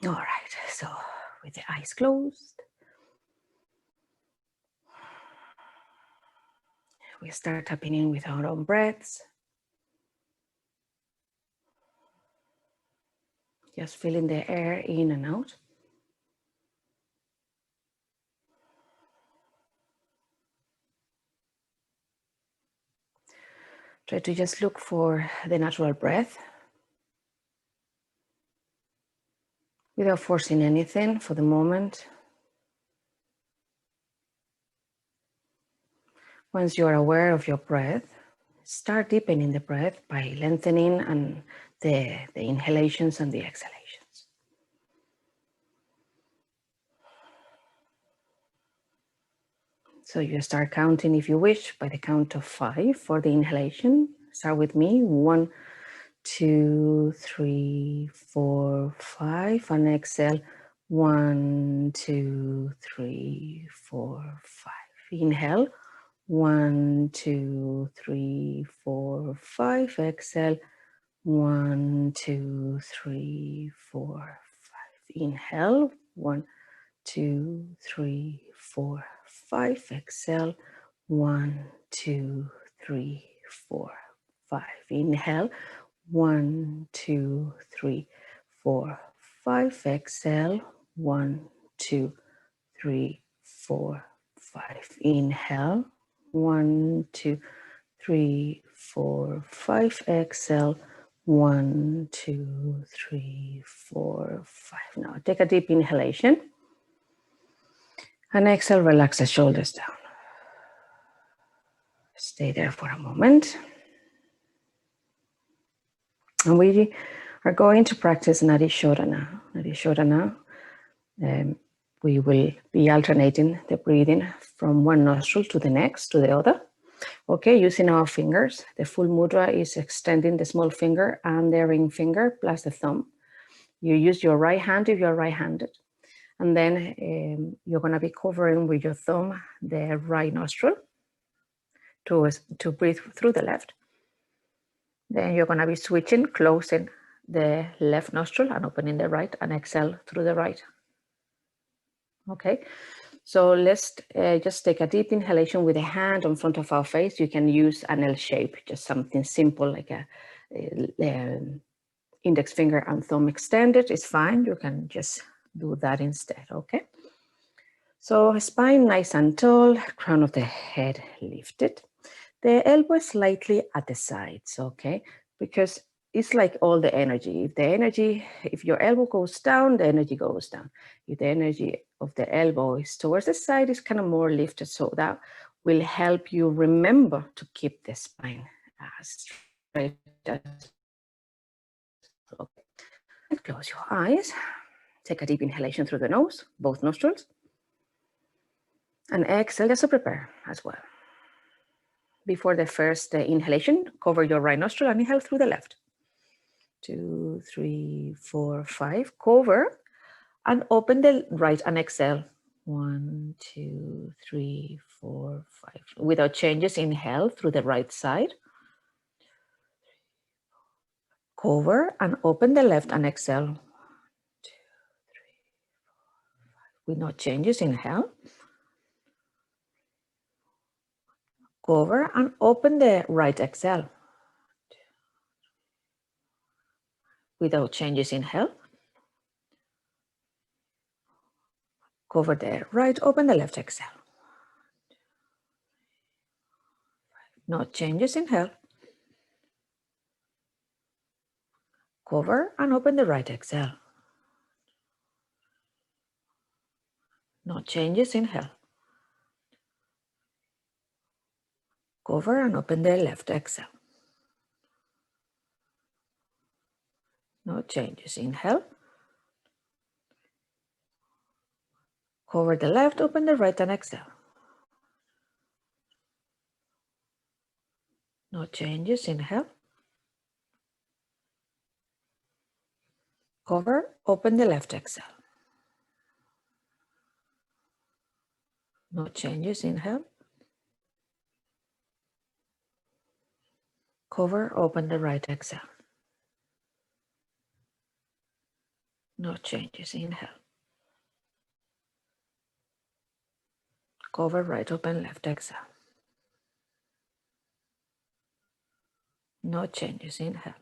All right, so with the eyes closed, we start tapping in with our own breaths. Just feeling the air in and out. Try to just look for the natural breath without forcing anything for the moment. Once you are aware of your breath, start deepening the breath by lengthening and the inhalations and the exhalations. So you start counting, if you wish, by the count of 5 for the inhalation. Start with me. 1, 2, 3, 4, 5, and exhale. 1, 2, 3, 4, 5. Inhale. 1, 2, 3, 4, 5. Exhale. 1, 2, 3, 4, 5. Inhale. 1, 2, 3, 4, 5. Exhale. 1, 2, 3, 4, 5. Inhale. 1, 2, 3, 4, 5. Exhale. 1, 2, 3, 4, 5. Inhale. 1, 2, 3, 4, 5. Exhale. 1, 2, 3, 4, 5. Now take a deep inhalation. And exhale, relax the shoulders down. Stay there for a moment. And we are going to practice Nadi Shodhana. Nadi Shodhana. We will be alternating the breathing from one nostril to the next, to the other. Okay, using our fingers. The full mudra is extending the small finger and the ring finger plus the thumb. You use your right hand if you're right-handed. And then you're going to be covering with your thumb the right nostril to breathe through the left. Then you're going to be switching, closing the left nostril and opening the right, and exhale through the right. Okay, so let's just take a deep inhalation with a hand in front of our face. You can use an L shape, just something simple like a index finger and thumb extended is fine. You can just do that instead, okay? So spine nice and tall, crown of the head lifted. The elbow is slightly at the sides, okay? Because it's like all the energy. If your elbow goes down, the energy goes down. If the energy of the elbow is towards the side, it's kind of more lifted. So that will help you remember to keep the spine straight. Okay. Close your eyes. Take a deep inhalation through the nose, both nostrils. And exhale just to prepare as well. Before the first inhalation, cover your right nostril and inhale through the left. 2, 3, 4, 5. Cover and open the right and exhale. 1, 2, 3, 4, 5. Without changes, inhale through the right side. Cover and open the left and exhale. 1, 2, 3, 4, 5. With no changes, inhale. Cover and open the right exhale. Without changes, inhale. Cover the right, open the left exhale. No changes, inhale. Cover and open the right exhale. No changes, inhale. Cover and open the left exhale. No changes, inhale. Cover the left, open the right and exhale. No changes, inhale. Cover, open the left exhale. No changes, inhale. Cover, open the right exhale. No changes. Inhale. Cover, right open, left exhale. No changes. Inhale.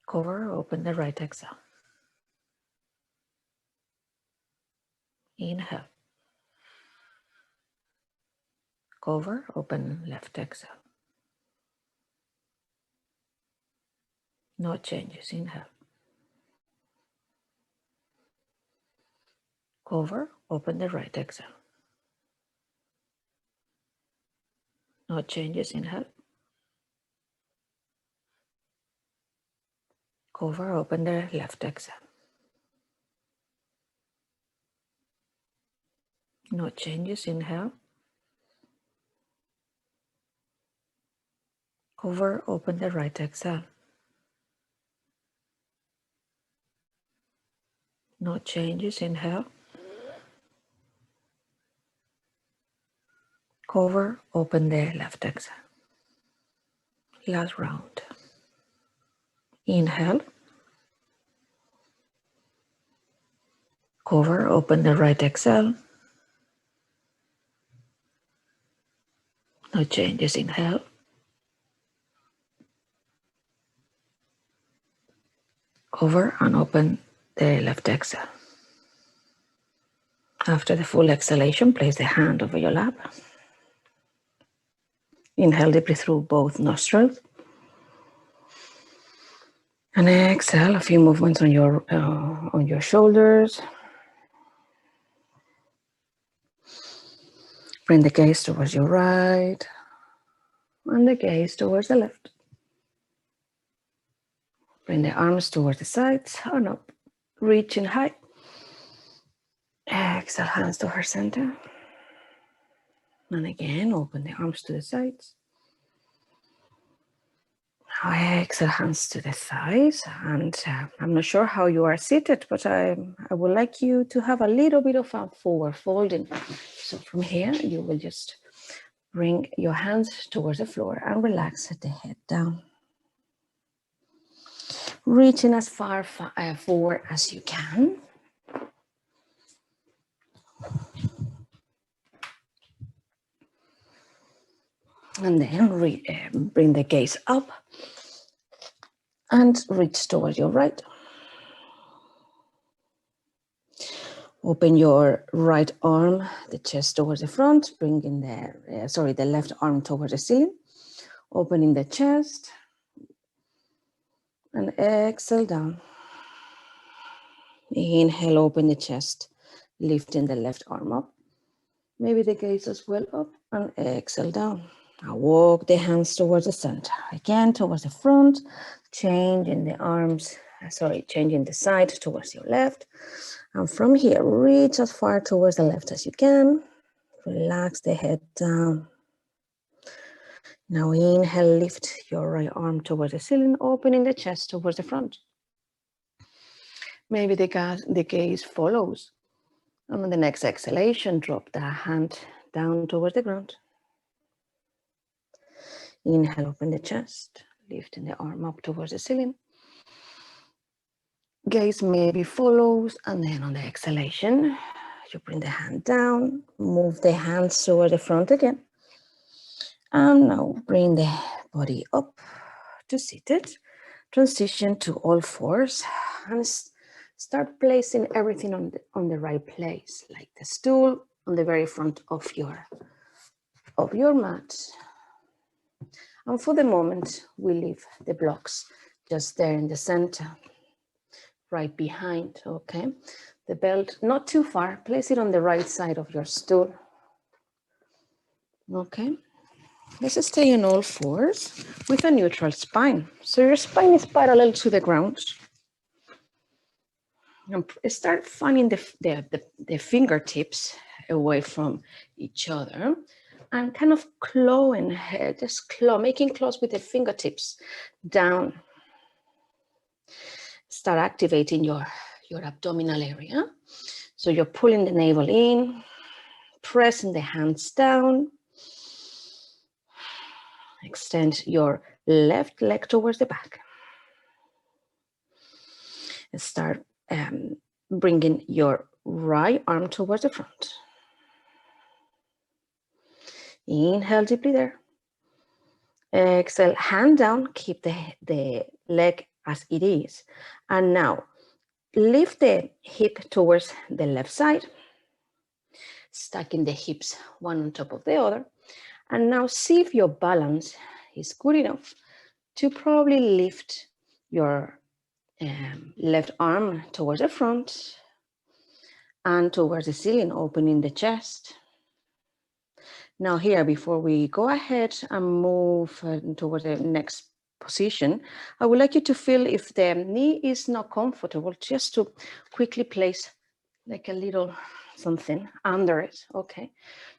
Cover, open the right exhale. Inhale. Cover, open, left exhale. No changes. Inhale. Cover, open the right exhale. No changes. Inhale. Cover, open the left exhale. No changes. Inhale. Cover, open the right exhale. No changes. Inhale. Cover, open the left exhale. Last round. Inhale. Cover, open the right exhale. No changes. Inhale. Cover and open the left exhale. After the full exhalation, place the hand over your lap. Inhale deeply through both nostrils. And exhale, a few movements on your shoulders. Bring the gaze towards your right and the gaze towards the left. Bring the arms towards the sides and up. Reaching high. Exhale, hands to heart center. And again, open the arms to the sides. Now exhale, hands to the thighs. And I'm not sure how you are seated, but I would like you to have a little bit of a forward folding. So from here, you will just bring your hands towards the floor and relax the head down. Reaching as far forward as you can. And then bring the gaze up and reach towards your right. Open your right arm, the chest towards the front, bringing the left arm towards the ceiling. Opening the chest and exhale down. Inhale, open the chest, lifting the left arm up. Maybe the gaze as well up and exhale down. Now walk the hands towards the center. Again, towards the front, changing the side towards your left. And from here, reach as far towards the left as you can. Relax the head down. Now inhale, lift your right arm towards the ceiling, opening the chest towards the front. Maybe the gaze follows. And on the next exhalation, drop the hand down towards the ground. Inhale, open the chest, lifting the arm up towards the ceiling. Gaze maybe follows, and then on the exhalation, you bring the hand down, move the hands toward the front again. And now bring the body up to seated. Transition to all fours and start placing everything on the right place, like the stool on the very front of your mat. And for the moment, we leave the blocks just there in the center, right behind, okay? The belt, not too far, place it on the right side of your stool. Okay, let's just stay on all fours with a neutral spine. So your spine is parallel to the ground. And start fanning the fingertips away from each other and kind of clawing, making claws with the fingertips down. Start activating your abdominal area. So you're pulling the navel in, pressing the hands down. Extend your left leg towards the back. Start bringing your right arm towards the front. Inhale deeply there. Exhale, hand down, keep the leg as it is. And now lift the hip towards the left side, stacking the hips one on top of the other. And now see if your balance is good enough to probably lift your left arm towards the front and towards the ceiling, opening the chest. Now here, before we go ahead and move towards the next position, I would like you to feel if the knee is not comfortable, just to quickly place like a little something under it, okay?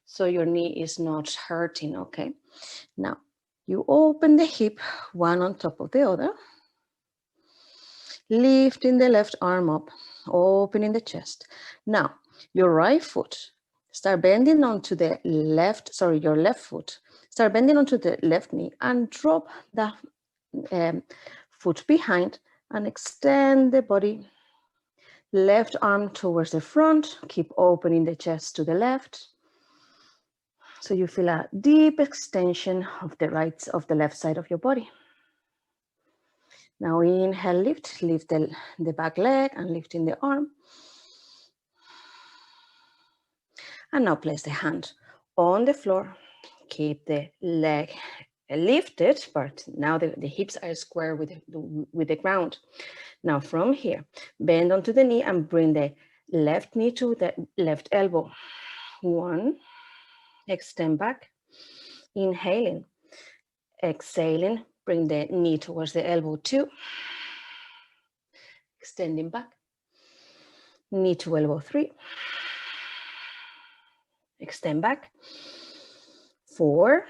So your knee is not hurting, okay? Now, you open the hip, one on top of the other, lifting the left arm up, opening the chest. Now, your right foot, start bending onto the left, your left foot. Start bending onto the left knee and drop the foot behind and extend the body. Left arm towards the front, keep opening the chest to the left. So you feel a deep extension of the left side of your body. Now inhale, lift the back leg and lifting the arm. And now place the hand on the floor. Keep the leg lifted, but now the hips are square with the ground. Now from here, bend onto the knee and bring the left knee to the left elbow. 1, extend back, inhaling, exhaling, bring the knee towards the elbow. 2, extending back, knee to elbow. 3, extend back. 4,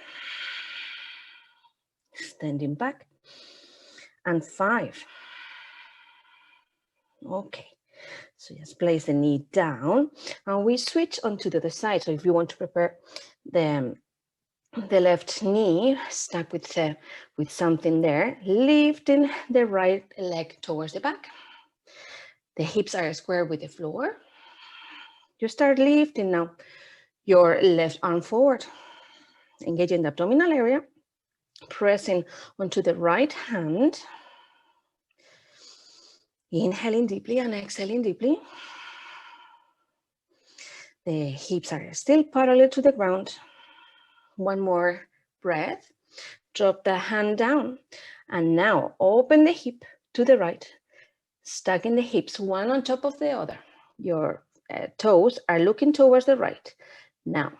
extending back, and 5. Okay, so just place the knee down and we switch onto the other side. So if you want to prepare the left knee, stuck with something there, lifting the right leg towards the back. The hips are square with the floor. You start lifting now your left arm forward, engaging the abdominal area, pressing onto the right hand. Inhaling deeply and exhaling deeply. The hips are still parallel to the ground. One more breath. Drop the hand down. And now open the hip to the right, stacking the hips one on top of the other. Your toes are looking towards the right. Now,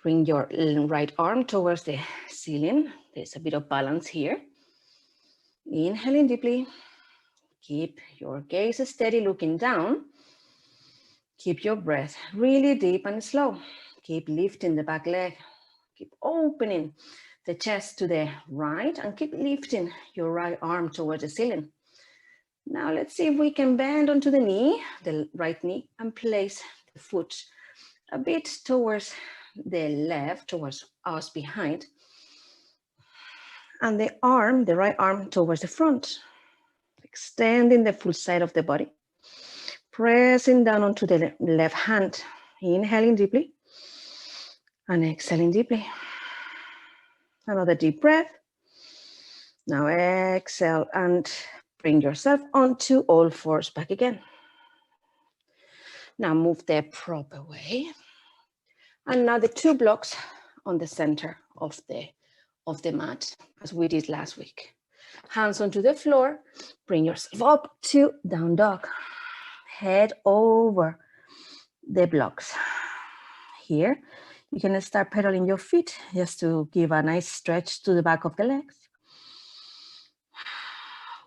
bring your right arm towards the ceiling. There's a bit of balance here. Inhaling deeply. Keep your gaze steady, looking down. Keep your breath really deep and slow. Keep lifting the back leg. Keep opening the chest to the right and keep lifting your right arm towards the ceiling. Now let's see if we can bend onto the knee, the right knee, and place the foot a bit towards the left, towards us behind. And the right arm towards the front. Extending the full side of the body. Pressing down onto the left hand. Inhaling deeply. And exhaling deeply. Another deep breath. Now exhale and bring yourself onto all fours back again. Now move the prop away. And now the 2 blocks on the center of the mat, as we did last week. Hands onto the floor. Bring yourself up to down dog. Head over the blocks. Here, you can start pedaling your feet just to give a nice stretch to the back of the legs.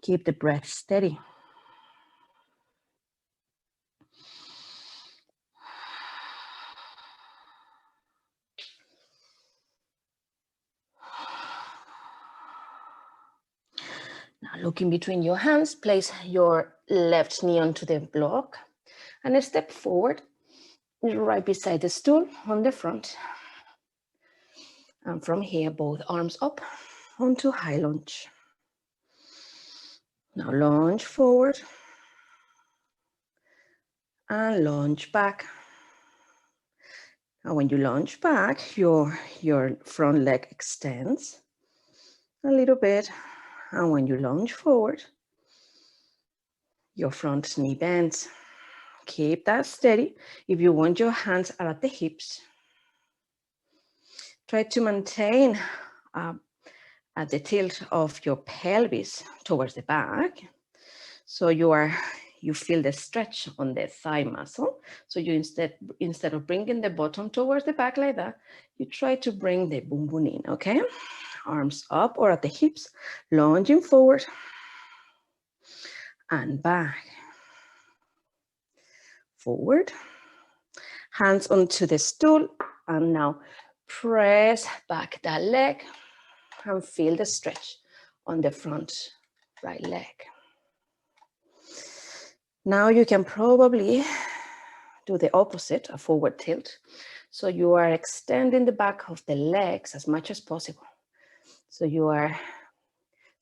Keep the breath steady. Now looking between your hands, place your left knee onto the block and step forward right beside the stool on the front. And from here, both arms up onto high lunge. Now lunge forward, and lunge back. And when you lunge back, your front leg extends a little bit. And when you lunge forward, your front knee bends. Keep that steady. If you want, your hands are at the hips. Try to maintain at the tilt of your pelvis towards the back. So you feel the stretch on the thigh muscle. So you instead of bringing the bottom towards the back like that, you try to bring the boom boom in, okay? Arms up or at the hips, lunging forward and back. Forward, hands onto the stool, and now press back that leg and feel the stretch on the front right leg. Now you can probably do the opposite, a forward tilt. So you are extending the back of the legs as much as possible. So you are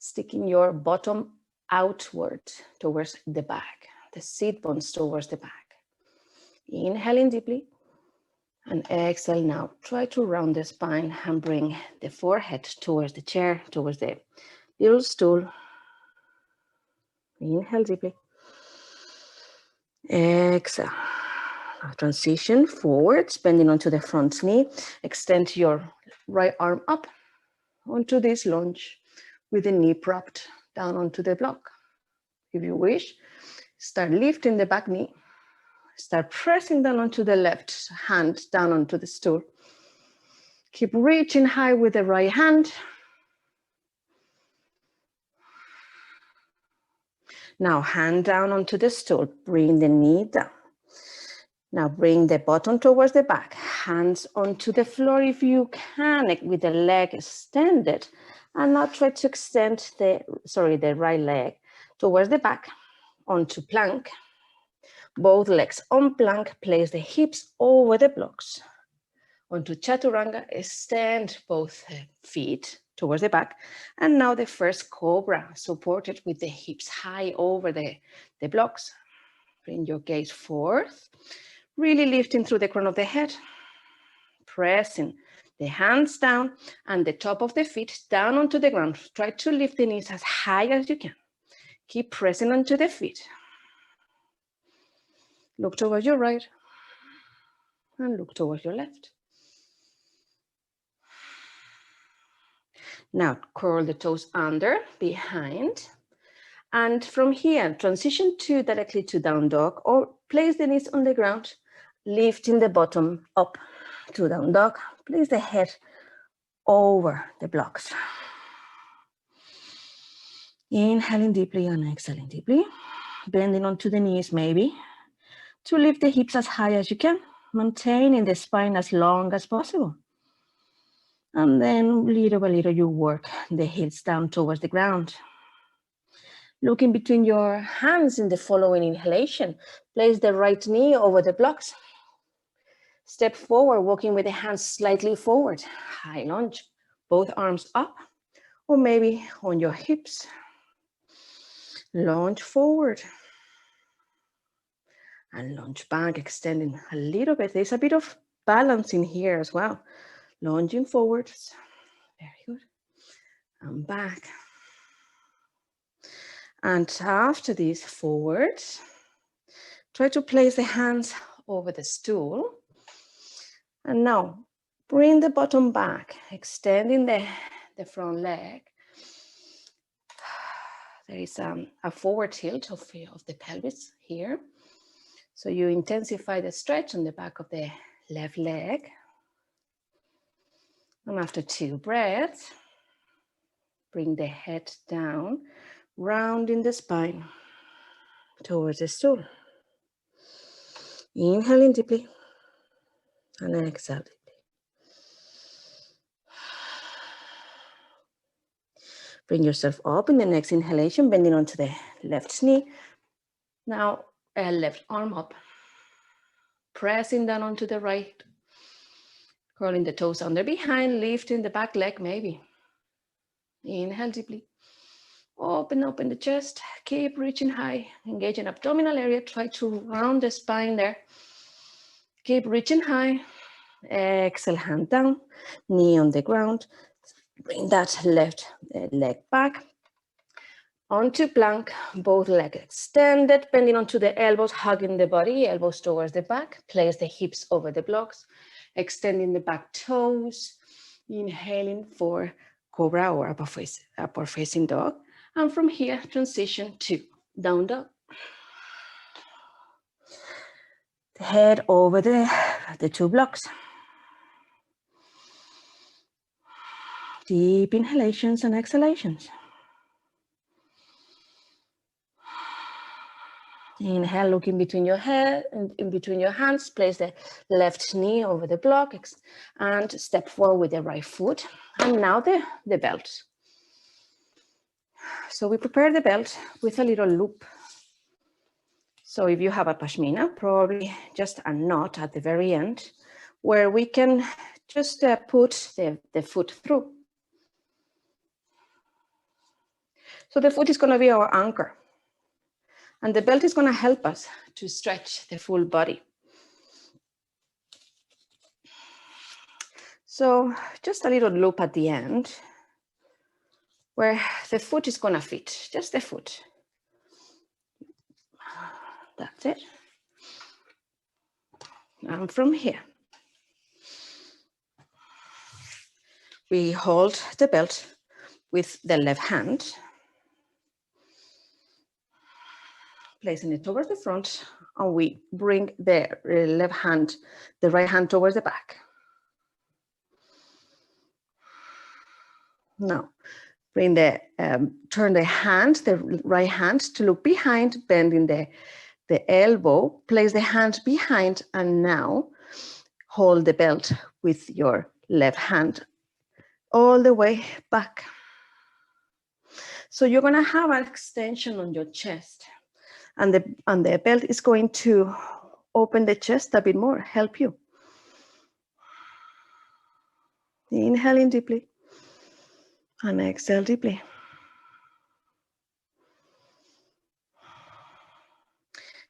sticking your bottom outward towards the back, the seat bones towards the back. Inhaling deeply and exhale now. Try to round the spine and bring the forehead towards the chair, towards the little stool. Inhale deeply. Exhale. Now transition forwards, bending onto the front knee. Extend your right arm up onto this lunge with the knee propped down onto the block. If you wish, start lifting the back knee. Start pressing down onto the left hand, down onto the stool. Keep reaching high with the right hand. Now hand down onto the stool, bring the knee down. Now bring the bottom towards the back, hands onto the floor if you can, with the leg extended. And now try to extend the right leg towards the back onto plank. Both legs on plank, place the hips over the blocks. Onto chaturanga, extend both feet towards the back. And now the first cobra, supported with the hips high over the blocks. Bring your gaze forth, really lifting through the crown of the head. Pressing the hands down and the top of the feet down onto the ground. Try to lift the knees as high as you can. Keep pressing onto the feet. Look towards your right and look towards your left. Now curl the toes under, behind. And from here, transition directly to down dog or place the knees on the ground, lifting the bottom up to down dog. Place the head over the blocks. Inhaling deeply and exhaling deeply. Bending onto the knees maybe to lift the hips as high as you can, maintaining the spine as long as possible. And then little by little you work the heels down towards the ground. Looking between your hands in the following inhalation, place the right knee over the blocks. Step forward, walking with the hands slightly forward. High lunge, both arms up, or maybe on your hips. Lunge forward. And lunge back, extending a little bit. There's a bit of balance in here as well. Lunging forwards. Very good. And back. And after this, forwards. Try to place the hands over the stool. And now, bring the bottom back, extending the front leg. There is a forward tilt of the pelvis here. So you intensify the stretch on the back of the left leg. And after 2 breaths, bring the head down, rounding the spine towards the stool. Inhaling deeply and exhale deeply. Bring yourself up in the next inhalation, bending onto the left knee. Now, left arm up, pressing down onto the right, curling the toes under behind, lifting the back leg maybe. Inhale deeply. Open the chest, keep reaching high, engaging abdominal area, try to round the spine there. Keep reaching high, exhale, hand down, knee on the ground. Bring that left leg back. Onto plank, both legs extended, bending onto the elbows, hugging the body, elbows towards the back. Place the hips over the blocks, extending the back toes. Inhaling for cobra or upward facing dog. And from here, transition to down dog. The head over the two blocks. Deep inhalations and exhalations. Inhale, look in between your head and in between your hands. Place the left knee over the block and step forward with the right foot. And now the belt. So we prepare the belt with a little loop. So if you have a pashmina, probably just a knot at the very end where we can just put the foot through. So the foot is going to be our anchor. And the belt is going to help us to stretch the full body. So just a little loop at the end where the foot is going to fit, just the foot. That's it. And from here, we hold the belt with the left hand, placing it towards the front, and we bring the right hand towards the back. Now, bring turn the right hand to look behind, bending the elbow, place the hand behind, and now hold the belt with your left hand all the way back. So you're going to have an extension on your chest, and the belt is going to open the chest a bit more, help you. Inhaling deeply and exhale deeply.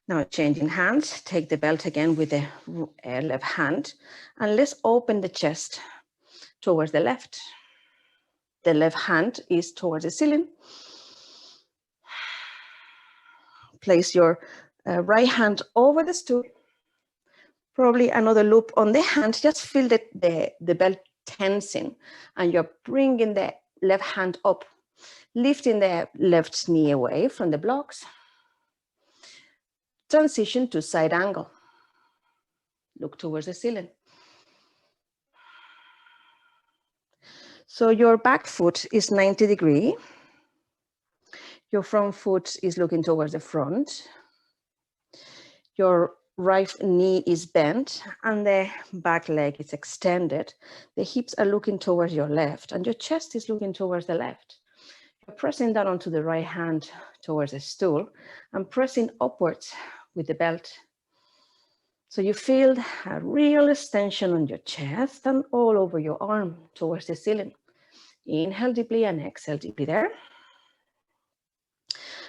Now changing hands, take the belt again with the left hand, and let's open the chest towards the left. The left hand is towards the ceiling. Place your right hand over the stool. Probably another loop on the hand. Just feel the belt tensing, and you're bringing the left hand up, lifting the left knee away from the blocks. Transition to side angle. Look towards the ceiling. So your back foot is 90 degrees. Your front foot is looking towards the front. Your right knee is bent and the back leg is extended. The hips are looking towards your left and your chest is looking towards the left. You're pressing down onto the right hand towards the stool and pressing upwards with the belt. So you feel a real extension on your chest and all over your arm towards the ceiling. Inhale deeply and exhale deeply there.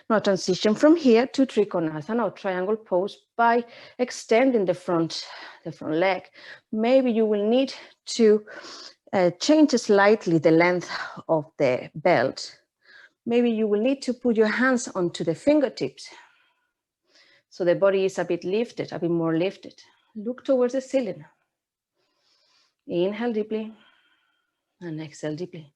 Now transition from here to Trikonasana or triangle pose by extending the front leg. Maybe you will need to change slightly the length of the belt. Maybe you will need to put your hands onto the fingertips so the body is a bit lifted, a bit more lifted. Look towards the ceiling. Inhale deeply and exhale deeply.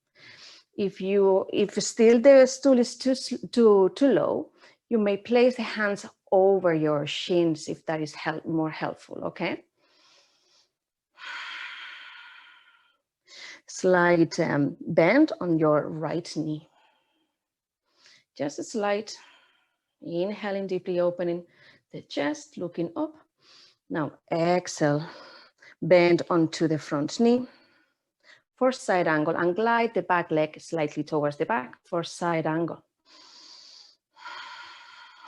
If still the stool is too low, you may place the hands over your shins if that is more helpful, okay? Slight bend on your right knee. Just a slight. Inhaling deeply, opening the chest, looking up. Now exhale, bend onto the front knee for side angle and glide the back leg slightly towards the back for side angle.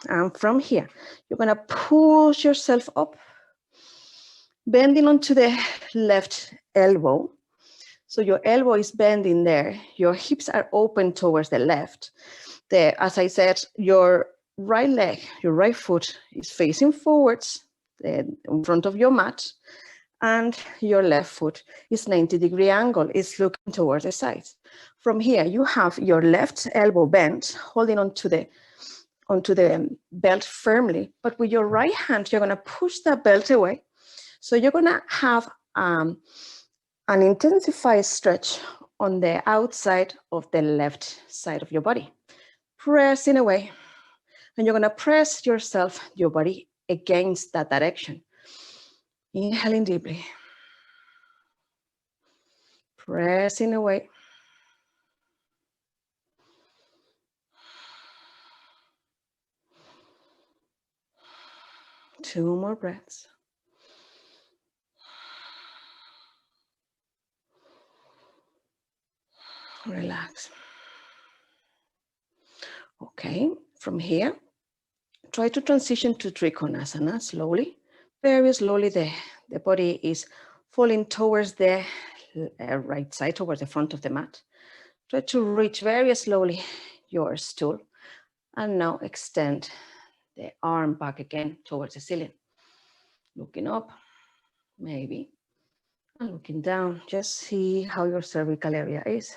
And from here, you're gonna push yourself up, bending onto the left elbow. So your elbow is bending there. Your hips are open towards the left. As I said, your right leg, your right foot is facing forwards in front of your mat, and your left foot is 90-degree angle, is looking towards the sides. From here, you have your left elbow bent, holding onto the belt firmly, but with your right hand, you're gonna push that belt away. So you're gonna have an intensified stretch on the outside of the left side of your body. Pressing away, and you're gonna press yourself, your body, against that direction. Inhaling deeply. Pressing away. Two more breaths. Relax. Okay, from here, try to transition to Trikonasana slowly. Very slowly, the body is falling towards the right side, towards the front of the mat. Try to reach very slowly your stool. And now extend the arm back again towards the ceiling. Looking up, maybe, and looking down. Just see how your cervical area is.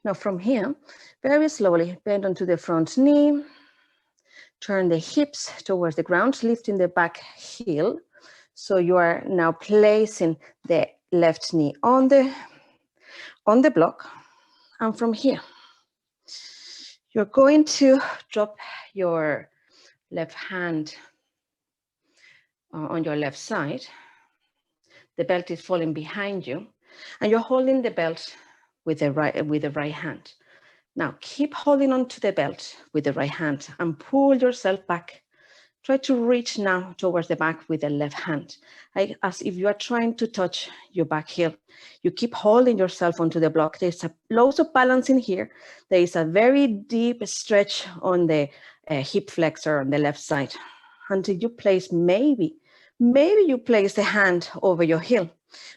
Now from here, very slowly, bend onto the front knee. Turn the hips towards the ground, lifting the back heel. So you are now placing the left knee on the block. And from here, you're going to drop your left hand on your left side. The belt is falling behind you, and you're holding the belt with the right hand. Now keep holding on to the belt with the right hand and pull yourself back. Try to reach now towards the back with the left hand, as if you are trying to touch your back heel. You keep holding yourself onto the block. There's loads of balance in here. There is a very deep stretch on the hip flexor on the left side until you place, maybe you place the hand over your heel.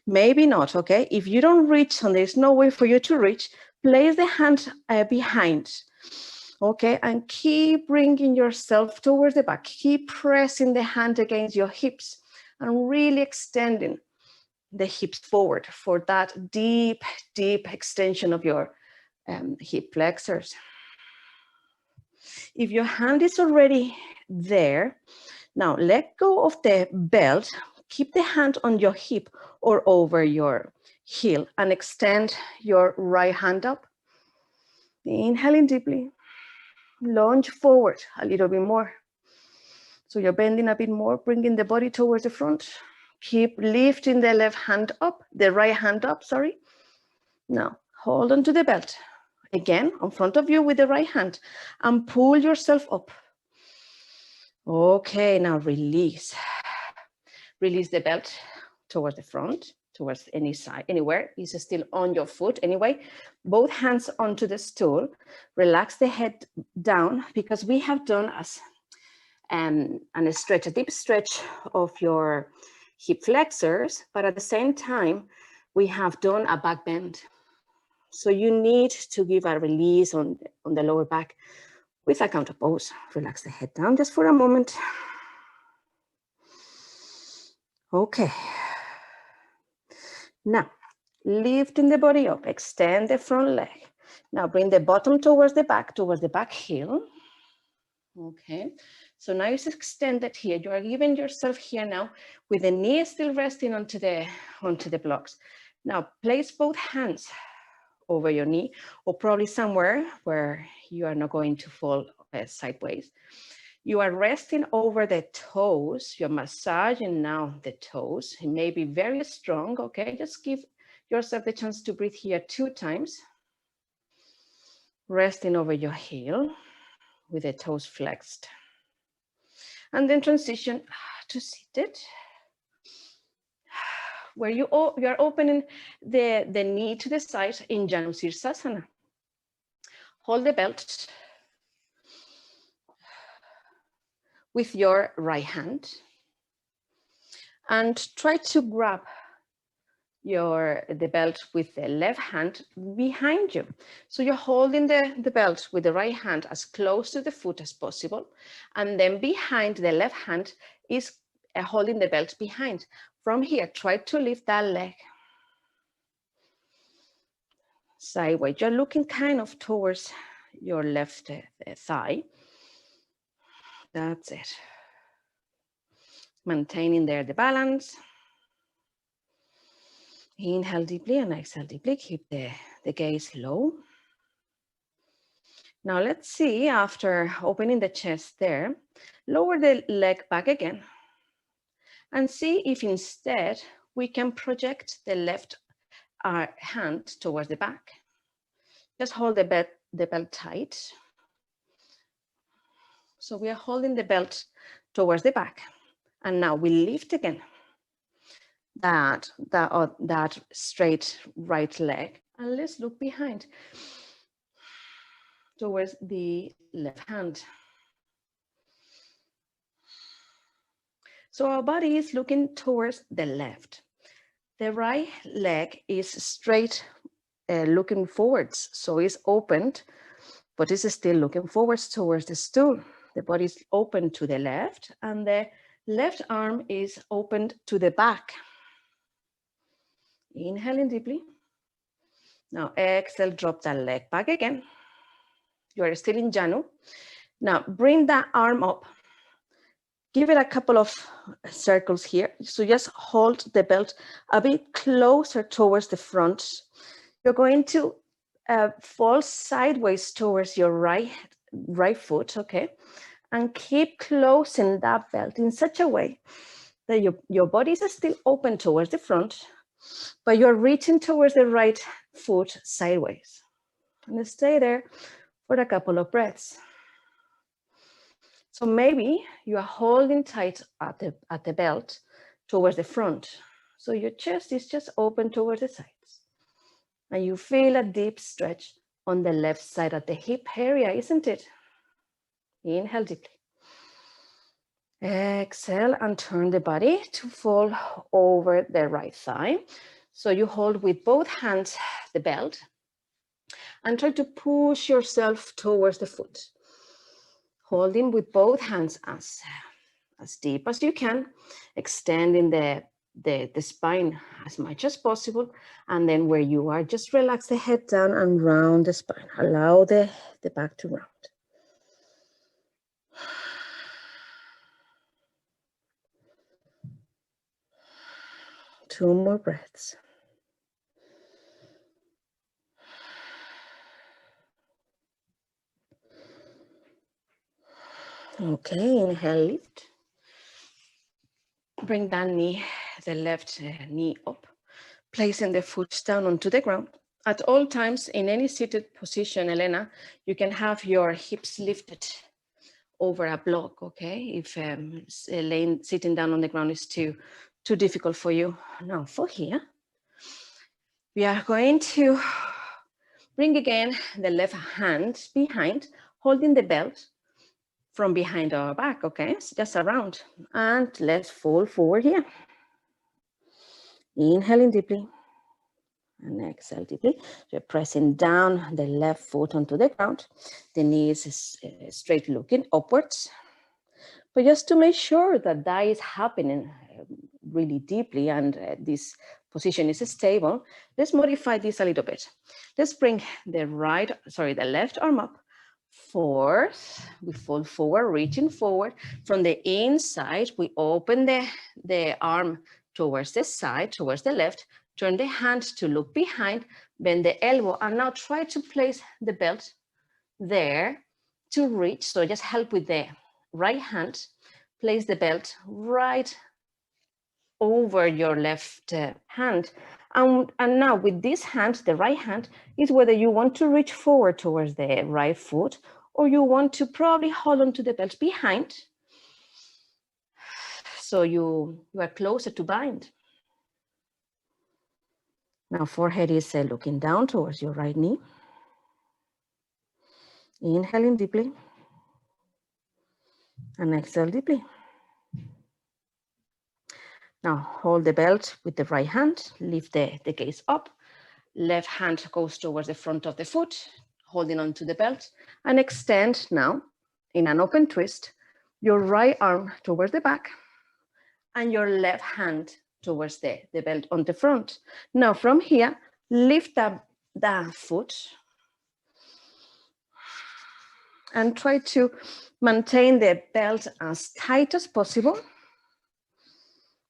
Maybe not, okay? If you don't reach and there's no way for you to reach, place the hand behind. Okay, and keep bringing yourself towards the back. Keep pressing the hand against your hips and really extending the hips forward for that deep, deep extension of your hip flexors. If your hand is already there, now let go of the belt. Keep the hand on your hip or over your heel and extend your right hand up. Inhaling deeply. Lunge forward a little bit more. So you're bending a bit more, bringing the body towards the front. Keep lifting the left hand up, the right hand up, sorry. Now, hold on to the belt. Again, in front of you with the right hand, and pull yourself up. Okay, now release. Release the belt towards the front, towards any side, anywhere. It's still on your foot anyway. Both hands onto the stool. Relax the head down, because we have done a stretch, a deep stretch of your hip flexors, but at the same time, we have done a back bend. So you need to give a release on the lower back with a counter pose. Relax the head down just for a moment. Okay. Now, lifting the body up, extend the front leg. Now bring the bottom towards the back heel. Okay, so now it's extended here. You are giving yourself here now with the knee still resting onto the blocks. Now place both hands over your knee, or probably somewhere where you are not going to fall sideways. You are resting over the toes. You're massaging now the toes. It may be very strong, okay? Just give yourself the chance to breathe here 2 times. Resting over your heel with the toes flexed. And then transition to seated, where you are opening the knee to the side in Janu Sirsasana. Hold the belt with your right hand and try to grab the belt with the left hand behind you. So you're holding the belt with the right hand as close to the foot as possible. And then behind the left hand is holding the belt behind. From here, try to lift that leg sideways. You're looking kind of towards your left thigh. That's it. Maintaining there the balance. Inhale deeply and exhale deeply. Keep the gaze low. Now let's see, after opening the chest there, lower the leg back again and see if instead we can project the left hand towards the back. Just hold the belt tight. So we are holding the belt towards the back. And now we lift again that straight right leg. And let's look behind towards the left hand. So our body is looking towards the left. The right leg is straight, looking forwards. So it's opened, but it's still looking forwards towards the stool. The body is open to the left and the left arm is opened to the back. Inhaling deeply. Now exhale, drop that leg back again. You are still in Janu. Now bring that arm up. Give it a couple of circles here. So just hold the belt a bit closer towards the front. You're going to fall sideways towards your right foot, okay? And keep closing that belt in such a way that your body is still open towards the front, but you're reaching towards the right foot sideways. And stay there for a couple of breaths. So maybe you are holding tight at the belt towards the front. So your chest is just open towards the sides. And you feel a deep stretch on the left side of the hip area, isn't it? Inhale deeply. Exhale and turn the body to fall over the right thigh. So you hold with both hands the belt and try to push yourself towards the foot. Holding with both hands as deep as you can, extending the spine as much as possible. And then where you are, just relax the head down and round the spine. Allow the back to round. Two more breaths. Okay, inhale, lift. Bring that knee, the left knee up, placing the foot down onto the ground. At all times, in any seated position, Elena, you can have your hips lifted over a block, okay? If sitting down on the ground is too difficult for you. Now, for here, we are going to bring again the left hand behind, holding the belt from behind our back, okay? So just around. And let's fall forward here. Inhaling deeply. And exhale deeply. You're pressing down the left foot onto the ground. The knee is straight looking upwards. But just to make sure that that is happening really deeply and this position is stable, let's modify this a little bit. Let's bring the left arm up. Fourth, we fall forward, reaching forward. From the inside, we open the arm towards the side, towards the left, turn the hand to look behind, bend the elbow, and now try to place the belt there to reach. So just help with the right hand, place the belt right over your left hand. And now with this hand, the right hand, is whether you want to reach forward towards the right foot or you want to probably hold on to the belt behind. So you are closer to bind. Now forehead is looking down towards your right knee. Inhaling deeply. And exhale deeply. Now hold the belt with the right hand, lift the gaze up. Left hand goes towards the front of the foot, holding onto the belt, and extend now in an open twist, your right arm towards the back and your left hand towards the belt on the front. Now from here, lift up the foot and try to maintain the belt as tight as possible.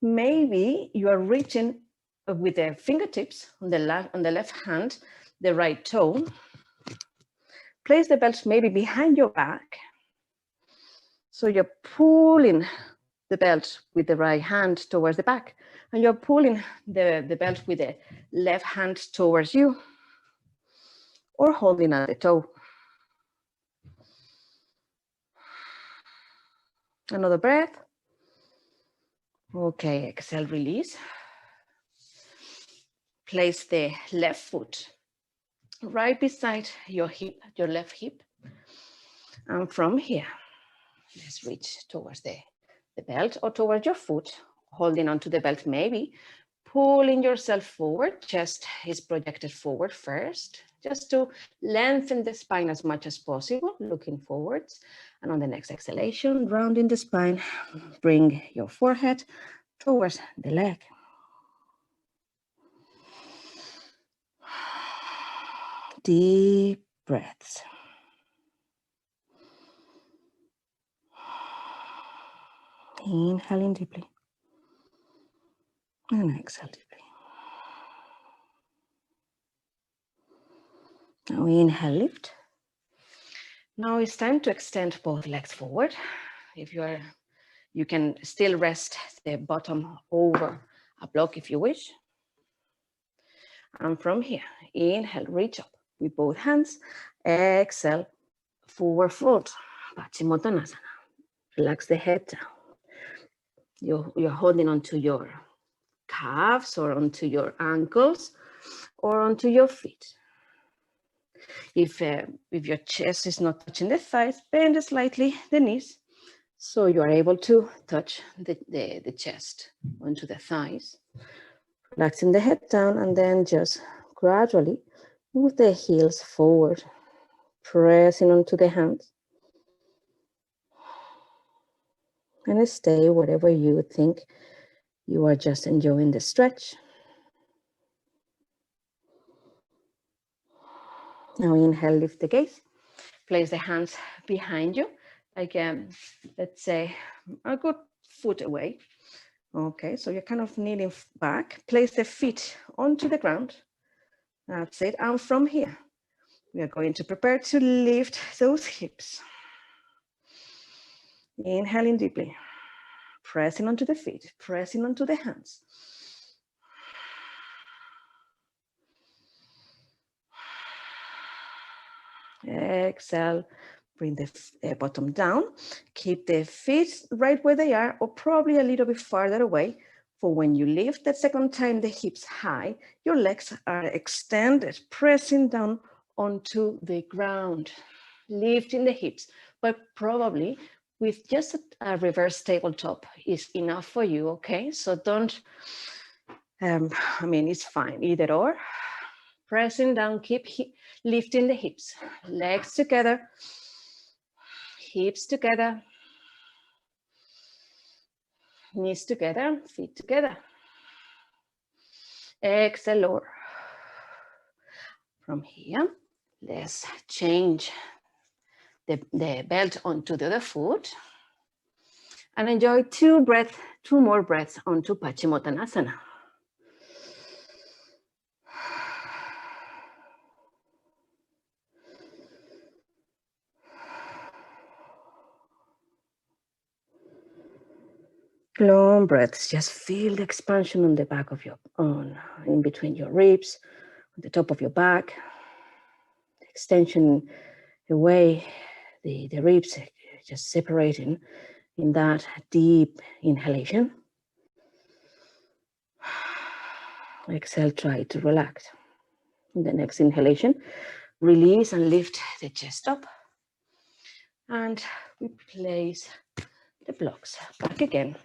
Maybe you are reaching with the fingertips on the left hand, the right toe. Place the belt maybe behind your back. So you're pulling the belt with the right hand towards the back, and you're pulling the belt with the left hand towards you, or holding at the toe. Another breath. Okay, exhale, release. Place the left foot right beside your hip, your left hip. And from here, let's reach towards the belt or towards your foot, holding onto the belt maybe, pulling yourself forward. Chest is projected forward first, just to lengthen the spine as much as possible, looking forwards. And on the next exhalation, rounding the spine, bring your forehead towards the leg. Deep breaths. Inhaling deeply and exhale deeply. Now inhale, lift. Now it's time to extend both legs forward. If you can still rest the bottom over a block if you wish. And from here, inhale, reach up with both hands. Exhale, forward fold, Paschimottanasana. Relax the head down. You're holding onto your calves or onto your ankles or onto your feet. If your chest is not touching the thighs, bend slightly the knees so you are able to touch the chest onto the thighs. Relaxing the head down, and then just gradually move the heels forward, pressing onto the hands. And stay wherever you think you are just enjoying the stretch. Now inhale, lift the gaze. Place the hands behind you, like let's say a good foot away. Okay, so you're kind of kneeling back. Place the feet onto the ground. That's it. And from here, we are going to prepare to lift those hips. Inhaling deeply, pressing onto the feet, pressing onto the hands. Exhale, bring the bottom down. Keep the feet right where they are, or probably a little bit farther away. For when you lift that second time the hips high, your legs are extended, pressing down onto the ground, lifting the hips. But probably with just a reverse tabletop is enough for you, okay? So don't, it's fine, either or. Pressing down, keep lifting the hips, legs together, hips together, knees together, feet together. Exhale, lower. From here, let's change the belt onto the other foot and enjoy two more breaths onto Paschimottanasana. Long breaths. Just feel the expansion on the back of your own, in between your ribs, on the top of your back. The extension away, the ribs just separating in that deep inhalation. Exhale, try to relax. In the next inhalation, release and lift the chest up. And we place the blocks back again.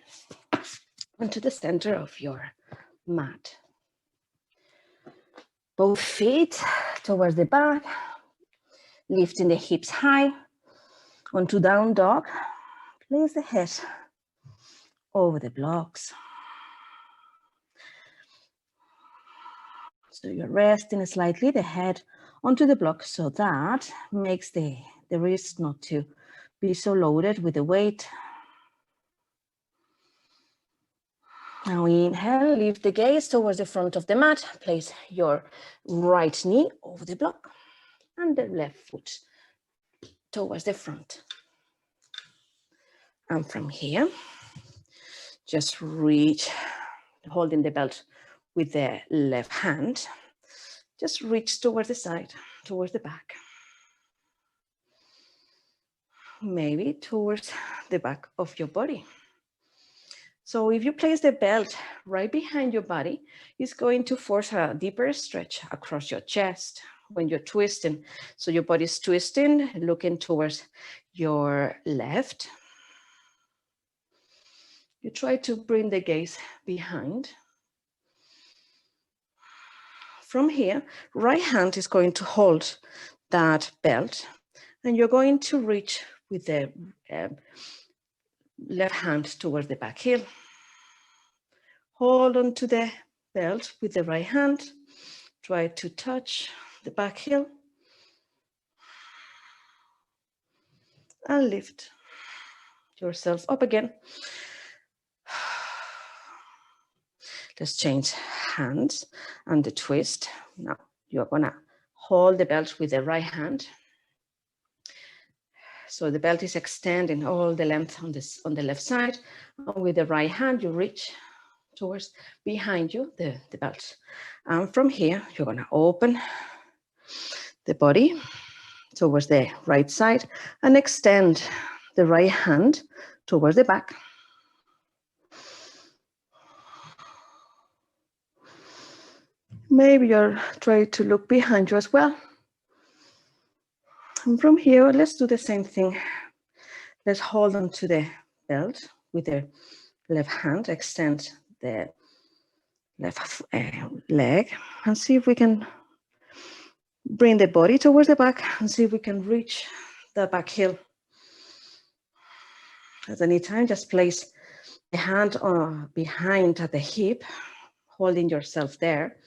onto the center of your mat. Both feet towards the back, lifting the hips high. Onto down dog, place the head over the blocks. So you're resting slightly the head onto the block, so that makes the wrist not to be so loaded with the weight. Now inhale, lift the gaze towards the front of the mat. Place your right knee over the block and the left foot towards the front. And from here, just reach, holding the belt with the left hand. Just reach towards the side, towards the back. Maybe towards the back of your body. So if you place the belt right behind your body, it's going to force a deeper stretch across your chest when you're twisting. So your body's twisting, looking towards your left. You try to bring the gaze behind. From here, right hand is going to hold that belt, and you're going to reach with the left hand towards the back heel. Hold on to the belt with the right hand. Try to touch the back heel. And lift yourself up again. Let's change hands and the twist. Now you're gonna hold the belt with the right hand. So the belt is extending all the length on the left side. And with the right hand, you reach towards behind you, the belt. And from here, you're gonna open the body towards the right side and extend the right hand towards the back. Maybe you're trying to look behind you as well. And from here, let's do the same thing. Let's hold on to the belt with the left hand, extend the left leg, and see if we can bring the body towards the back and see if we can reach the back heel. At any time, just place the hand behind at the hip, holding yourself there.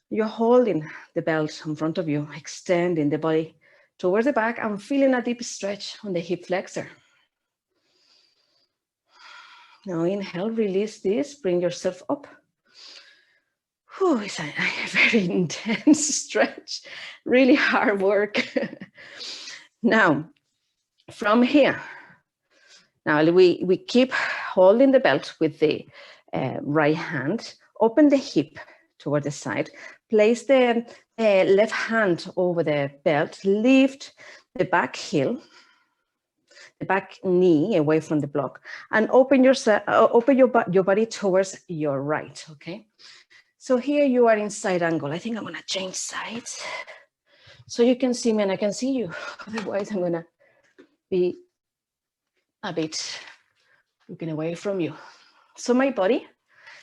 You're holding the belt in front of you, extending the body towards the back and feeling a deep stretch on the hip flexor. Now inhale, release this, bring yourself up. Whew, it's a very intense stretch, really hard work. Now, from here, now we keep holding the belt with the right hand, open the hip toward the side, place the left hand over the belt, lift the back heel, the back knee away from the block, and open your body towards your right, okay? So here you are in side angle. I think I'm gonna change sides so you can see me and I can see you. Otherwise I'm gonna be a bit looking away from you. So my body,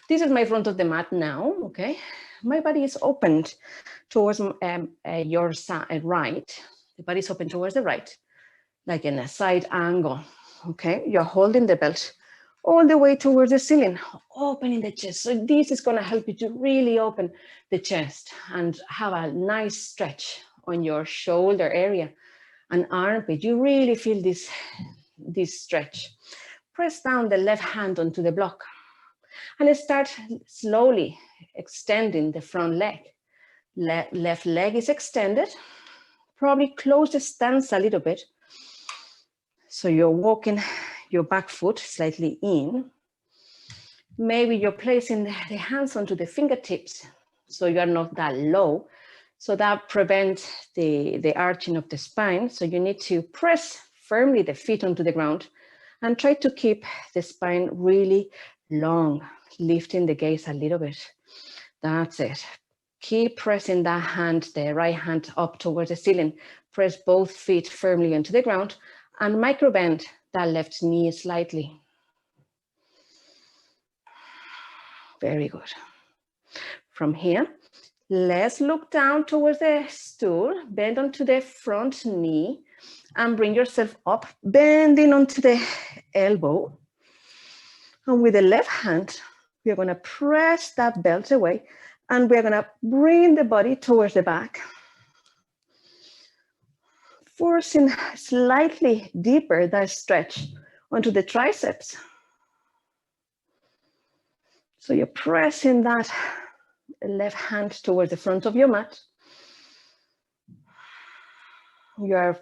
this is my front of the mat now, okay? My body is opened towards your side, right. The body is open towards the right, like in a side angle, okay? You're holding the belt all the way towards the ceiling, opening the chest. So this is gonna help you to really open the chest and have a nice stretch on your shoulder area and armpit. You really feel this stretch. Press down the left hand onto the block and start slowly extending the front leg. Left leg is extended. Probably close the stance a little bit. So you're walking your back foot slightly in. Maybe you're placing the hands onto the fingertips so you are not that low. So that prevents the arching of the spine. So you need to press firmly the feet onto the ground and try to keep the spine really long, lifting the gaze a little bit. That's it. Keep pressing that hand, the right hand up towards the ceiling. Press both feet firmly into the ground and micro bend that left knee slightly. Very good. From here, let's look down towards the stool, bend onto the front knee, and bring yourself up, bending onto the elbow. And with the left hand, we're gonna press that belt away, and we're gonna bring the body towards the back, forcing slightly deeper that stretch onto the triceps. So you're pressing that left hand towards the front of your mat. You are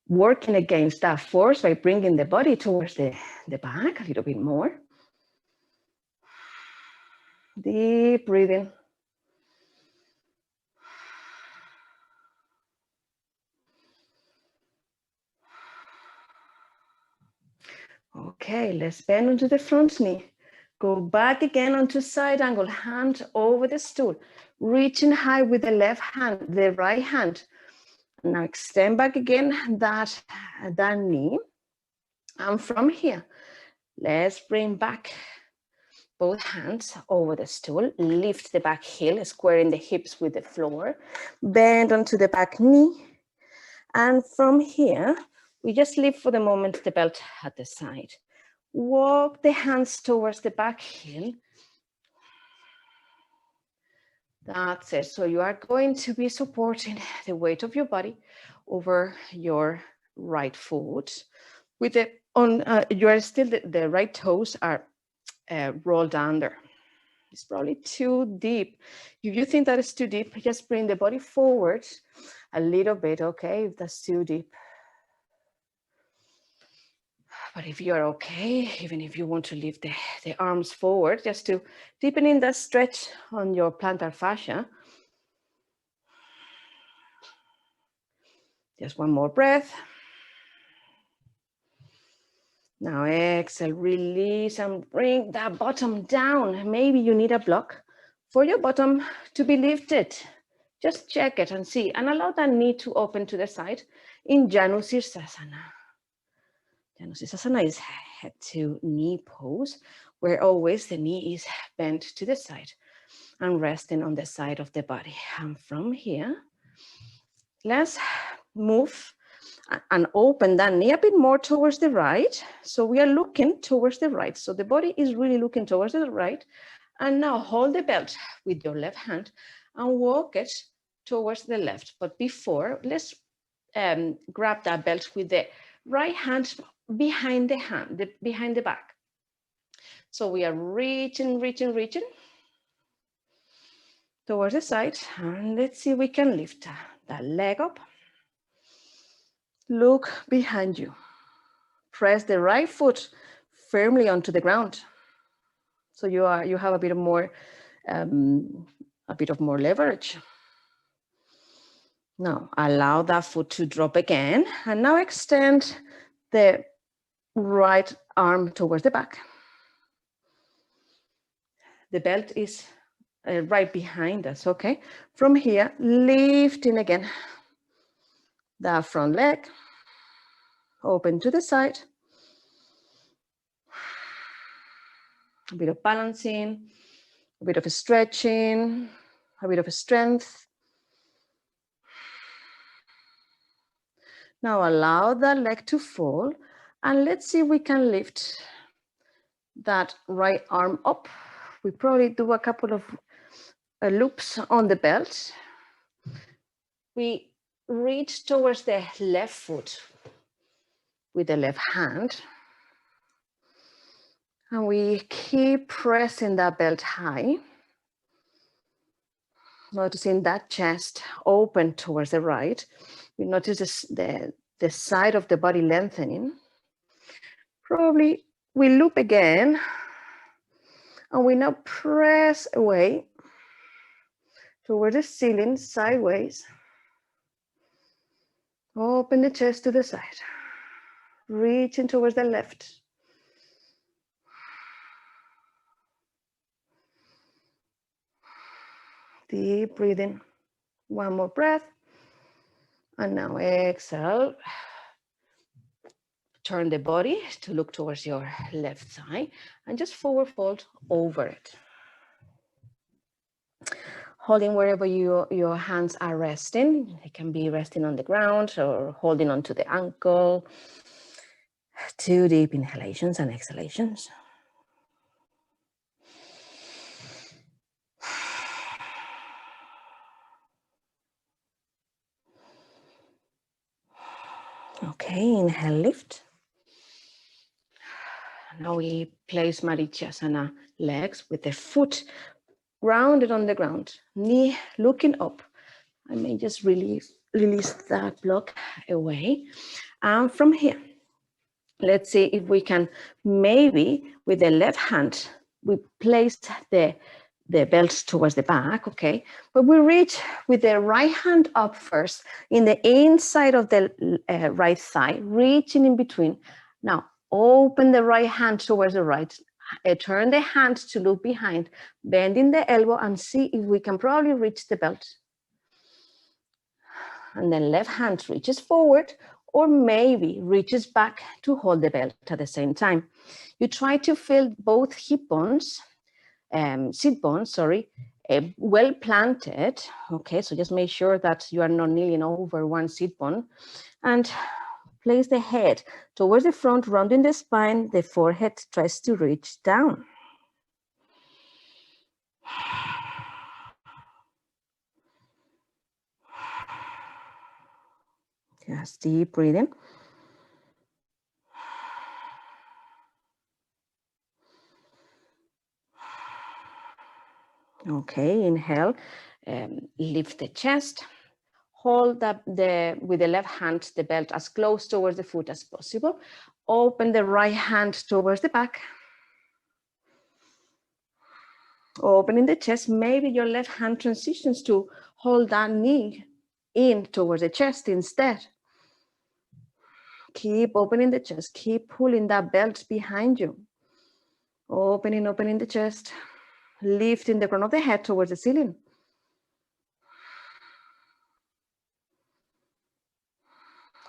working against that force by bringing the body towards the back a little bit more. Deep breathing. Okay, let's bend onto the front knee. Go back again onto side angle, hand over the stool, reaching high with the left hand, the right hand. Now extend back again that knee. And from here, let's bring back both hands over the stool, lift the back heel, squaring the hips with the floor, bend onto the back knee. And from here, we just leave for the moment the belt at the side. Walk the hands towards the back heel. That's it. So you are going to be supporting the weight of your body over your right foot. With the you are still the right toes are rolled under. It's probably too deep. If you think that is too deep, just bring the body forward a little bit, okay? If that's too deep. But if you're okay, even if you want to lift the arms forward, just to deepen in that stretch on your plantar fascia. Just one more breath. Now exhale, release and bring that bottom down. Maybe you need a block for your bottom to be lifted. Just check it and see, and allow that knee to open to the side in Janu Sirsasana. Janu Sirsasana is head to knee pose, where always the knee is bent to the side and resting on the side of the body. And from here, let's move and open that knee a bit more towards the right. So we are looking towards the right. So the body is really looking towards the right. And now hold the belt with your left hand and walk it towards the left. But before, let's grab that belt with the right hand behind the hand, behind the back. So we are reaching towards the side. And let's see if we can lift that leg up. Look behind you. Press the right foot firmly onto the ground. So you have a bit of more leverage. Now allow that foot to drop again, and now extend the right arm towards the back. The belt is right behind us, okay? From here, lifting again. That front leg, open to the side. A bit of balancing, a bit of stretching, a bit of strength. Now allow that leg to fall, and let's see if we can lift that right arm up. We probably do a couple of loops on the belt. We reach towards the left foot with the left hand, and we keep pressing that belt high, noticing that chest open towards the right. We notice the side of the body lengthening. Probably we loop again, and we now press away towards the ceiling sideways. Open the chest to the side, reaching towards the left. Deep breathing. One more breath. And now exhale. turn the body to look towards your left thigh and just forward fold over it. Holding wherever your hands are resting. They can be resting on the ground or holding onto the ankle. 2 deep inhalations and exhalations. Okay, inhale, lift. Now we place Marichasana legs with the foot grounded on the ground, knee looking up. I may just release that block away. And from here, let's see if we can, maybe with the left hand, we place the belt towards the back, okay? But we reach with the right hand up first in the inside of the right thigh, reaching in between. Now, open the right hand towards the right. Turn the hand to look behind, bending the elbow and see if we can probably reach the belt. And then left hand reaches forward or maybe reaches back to hold the belt at the same time. You try to feel both hip bones, sit bones, well planted. Okay, so just make sure that you are not kneeling over one sit bone. And place the head towards the front, rounding the spine. The forehead tries to reach down. Just deep breathing. Okay, inhale, lift the chest. Hold up with the left hand the belt as close towards the foot as possible. Open the right hand towards the back. Opening the chest, maybe your left hand transitions to hold that knee in towards the chest instead. Keep opening the chest, keep pulling that belt behind you. Opening the chest, lifting the crown of the head towards the ceiling.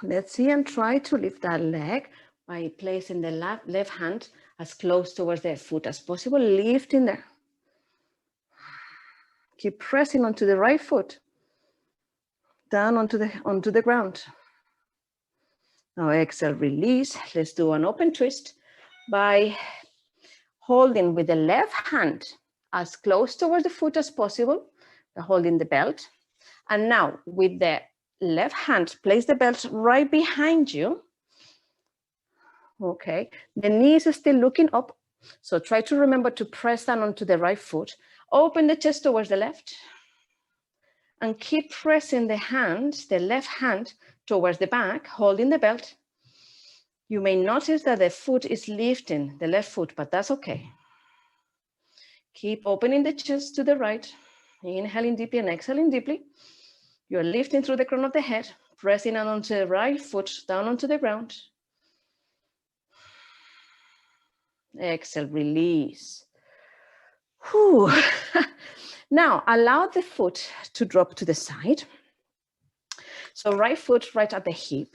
Let's see and try to lift that leg by placing the left hand as close towards the foot as possible, lifting there. Keep pressing onto the right foot, down onto the ground. Now exhale, release. Let's do an open twist by holding with the left hand as close towards the foot as possible, holding the belt. And now with the left hand, place the belt right behind you. Okay, the knee is still looking up. So try to remember to press down onto the right foot. Open the chest towards the left. And keep pressing the left hand towards the back, holding the belt. You may notice that the foot is lifting, the left foot, but that's okay. Keep opening the chest to the right, inhaling deeply and exhaling deeply. You're lifting through the crown of the head, pressing down onto the right foot, down onto the ground. Exhale, release. Whew. Now, allow the foot to drop to the side. So right foot right at the hip.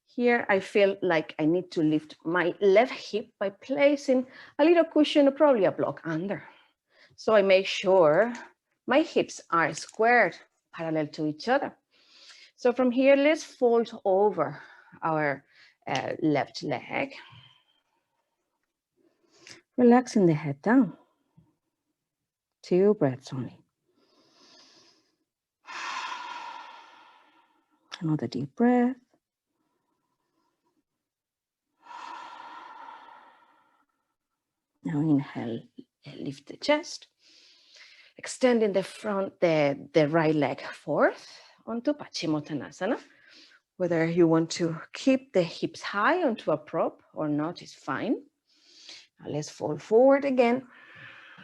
Here, I feel like I need to lift my left hip by placing a little cushion or probably a block under. So I make sure my hips are squared parallel to each other. So from here, let's fold over our left leg. Relaxing the head down. 2 breaths only. Another deep breath. Now inhale, lift the chest. Extending the right leg forth onto Paschimottanasana. Whether you want to keep the hips high onto a prop or not is fine. Now let's fold forward again,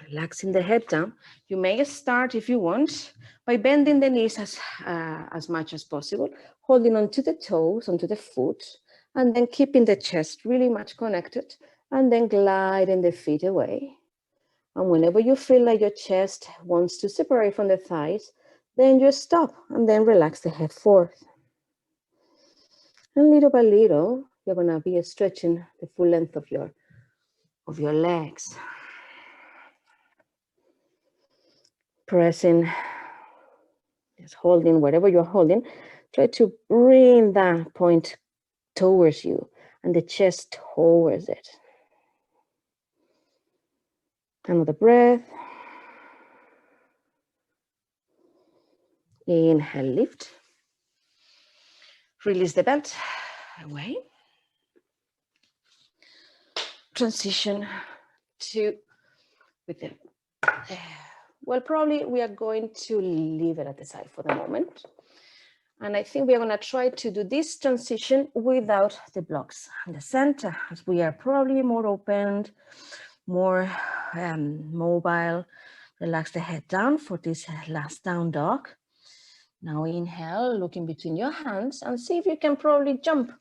relaxing the head down. You may start, if you want, by bending the knees as much as possible, holding onto the toes, onto the foot, and then keeping the chest really much connected, and then gliding the feet away. And whenever you feel like your chest wants to separate from the thighs, then you stop and then relax the head forth. And little by little, you're gonna be stretching the full length of your legs. Pressing, just holding whatever you're holding. Try to bring that point towards you and the chest towards it. Another breath. Inhale, lift. Release the belt away. Transition to with the, well, probably we are going to leave it at the side for the moment. And I think we are going to try to do this transition without the blocks in the center, as we are probably more open, more mobile. Relax the head down for this last down dog. Now inhale, look in between your hands and see if you can probably jump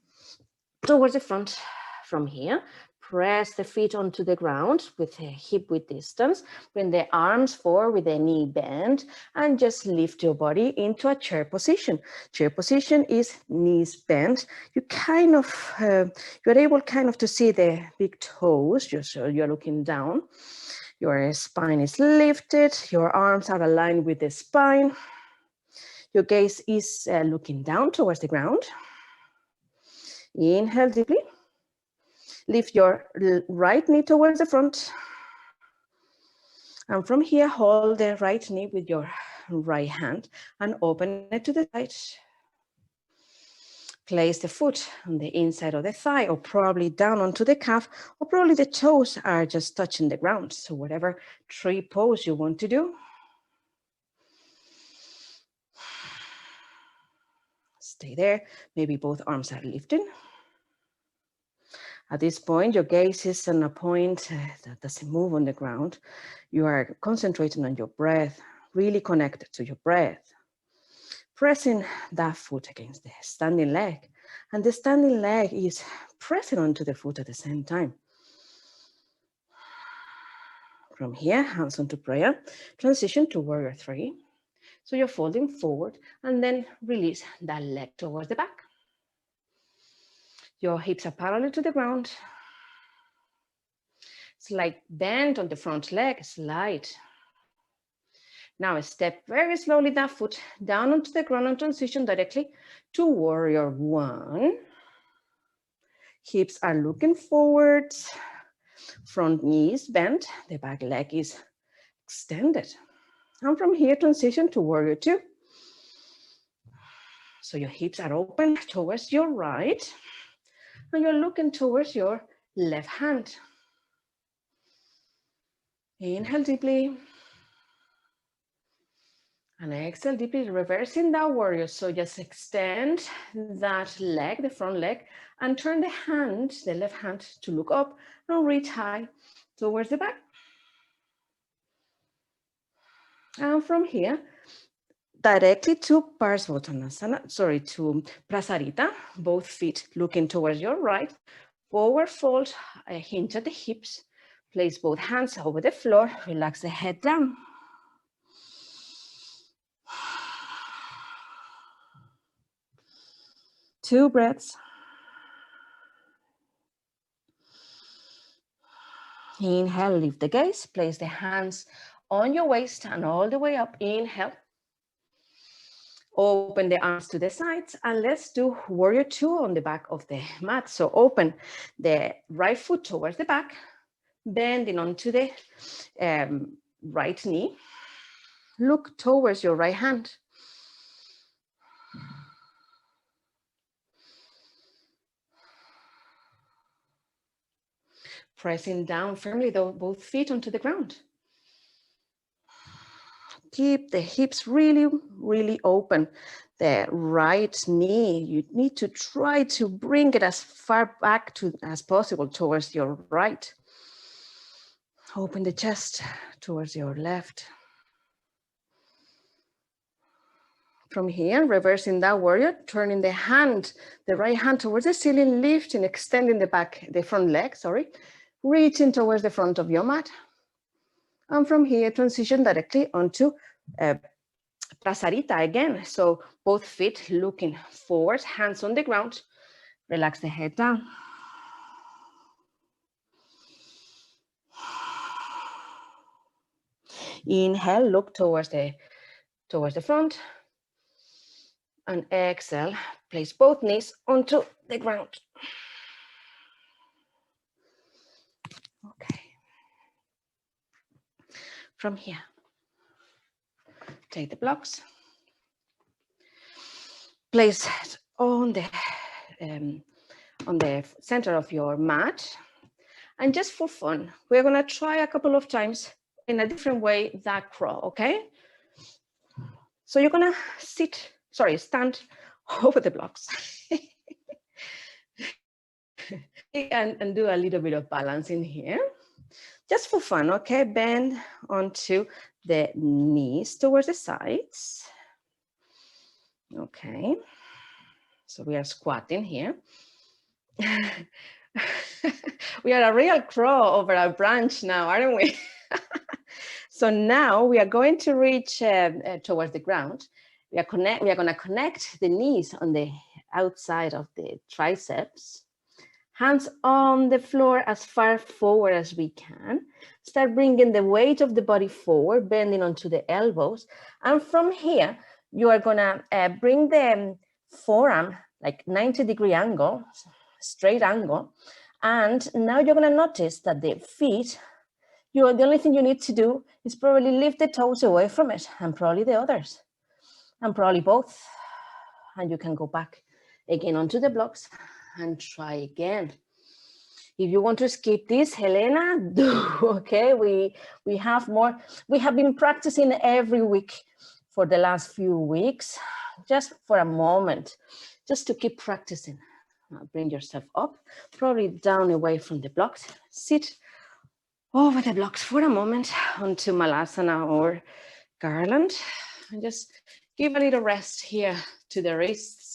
towards the front from here. Press the feet onto the ground with a hip width distance. Bring the arms forward with the knee bend and just lift your body into a chair position. Chair position is knees bent. You kind of, you're able kind of to see the big toes. You're looking down. Your spine is lifted. Your arms are aligned with the spine. Your gaze is looking down towards the ground. Inhale deeply. Lift your right knee towards the front. And from here, hold the right knee with your right hand and open it to the side. Place the foot on the inside of the thigh or probably down onto the calf, or probably the toes are just touching the ground. So whatever tree pose you want to do. Stay there. Maybe both arms are lifted. At this point, your gaze is on a point that doesn't move on the ground. You are concentrating on your breath, really connected to your breath. Pressing that foot against the standing leg. And the standing leg is pressing onto the foot at the same time. From here, hands onto prayer. Transition to warrior 3. So you're folding forward and then release that leg towards the back. Your hips are parallel to the ground. Slight bend on the front leg, slide. Now step very slowly that foot down onto the ground and transition directly to warrior 1. Hips are looking forward. Front knee is bent. The back leg is extended. And from here, transition to warrior 2. So your hips are open towards your right. And you're looking towards your left hand. Inhale deeply. And exhale deeply, reversing that warrior. So just extend that leg, the front leg, and turn the hand, the left hand, to look up and reach high towards the back. And from here, directly to Parsvottanasana, to Prasarita, both feet looking towards your right. Forward fold, a hinge at the hips. Place both hands over the floor, relax the head down. 2 breaths. Inhale, lift the gaze, place the hands on your waist and all the way up. Inhale. Open the arms to the sides and let's do warrior 2 on the back of the mat. So open the right foot towards the back, bending onto the right knee. Look towards your right hand. Pressing down firmly, both feet onto the ground. Keep the hips really, really open. The right knee, you need to try to bring it as far back as possible towards your right. Open the chest towards your left. From here, reversing that warrior, turning the right hand towards the ceiling, lifting, extending the front leg, reaching towards the front of your mat. And from here, transition directly onto Prasarita again. So both feet looking forward, hands on the ground. Relax the head down. Inhale, look towards the front. And exhale, place both knees onto the ground. Okay. From here, take the blocks. Place it on the center of your mat. And just for fun, we're gonna try a couple of times in a different way that crow, okay? So you're gonna stand over the blocks. and do a little bit of balance in here. Just for fun, okay? Bend onto the knees towards the sides. Okay. So we are squatting here. We are a real crow over a branch now, aren't we? So now we are going to reach towards the ground. We are going to connect the knees on the outside of the triceps. Hands on the floor as far forward as we can. Start bringing the weight of the body forward, bending onto the elbows. And from here, you are gonna bring the forearm like 90-degree angle, straight angle. And now you're gonna notice that the feet, the only thing you need to do is probably lift the toes away from it, and probably the others, and probably both. And you can go back again onto the blocks and try again. If you want to skip this, Helena, do, okay? We have more. We have been practicing every week for the last few weeks, just for a moment, just to keep practicing. Now bring yourself up, probably down away from the blocks. Sit over the blocks for a moment onto Malasana or Garland. And just give a little rest here to the wrists.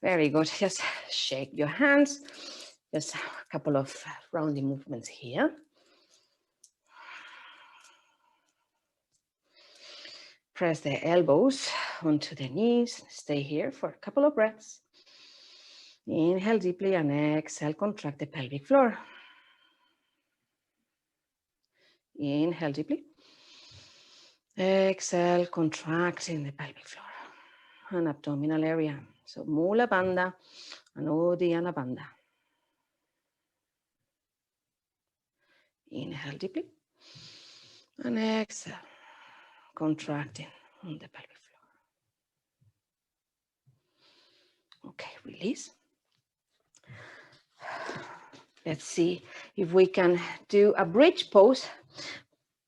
Very good. Just shake your hands. Just a couple of rounding movements here. Press the elbows onto the knees. Stay here for a couple of breaths. Inhale deeply and exhale, contract the pelvic floor. Inhale deeply. Exhale, contracting the pelvic floor and abdominal area. So Mula Bandha and Uddiyana Bandha. Inhale deeply and exhale, contracting on the pelvic floor. Okay, release. Let's see if we can do a bridge pose.